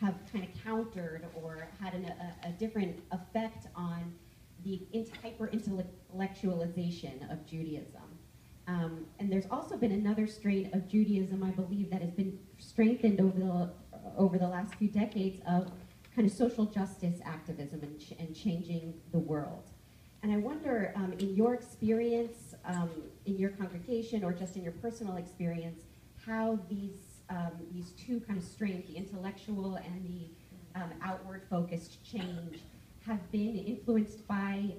have kind of countered or had a different effect on the hyper-intellectualization of Judaism. And there's also been another strain of Judaism, I believe, that has been strengthened over the last few decades of kind of social justice activism and changing the world. And I wonder, in your experience, in your congregation, or just in your personal experience, how these two kind of strains, the intellectual and the outward-focused change, have been influenced by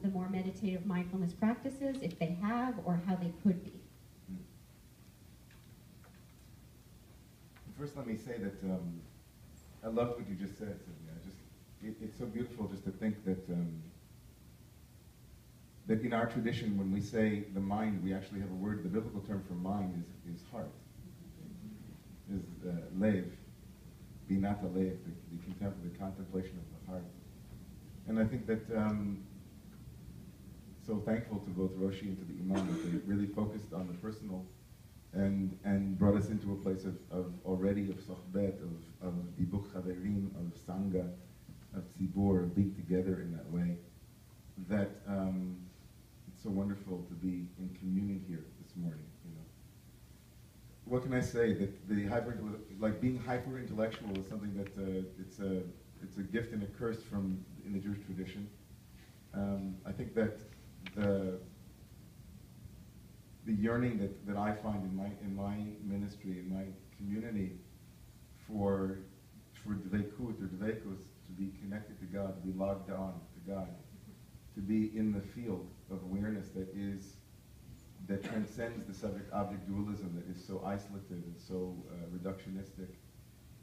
the more meditative mindfulness practices, if they have, or how they could be. First, let me say that I loved what you just said, Sylvia. It's so beautiful just to think that that in our tradition, when we say the mind, we actually have a word. The biblical term for mind is heart. Is lev, binata lev, the contemplation of the heart. And I think that so thankful to both Roshi and to the Imam that they really focused on the personal and brought us into a place of already of sohbet, of dibuk chaverim, of sangha, of tzibur, of being together in that way. That it's so wonderful to be in communion here this morning. You know, what can I say? That the being hyper intellectual is something that it's a gift and a curse in the Jewish tradition. I think that the yearning that I find in my ministry, in my community, for dveikut or dveikus, to be connected to God, to be logged on to God, to be in the field of awareness that transcends the subject-object dualism that is so isolated and so reductionistic,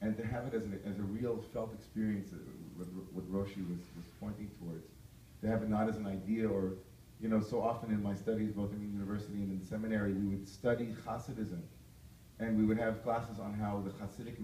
and to have it as a real felt experience, what Roshi was pointing towards, to have it not as an idea or, you know, so often in my studies, both in the university and in the seminary, we would study Hasidism, and we would have classes on how the Hasidic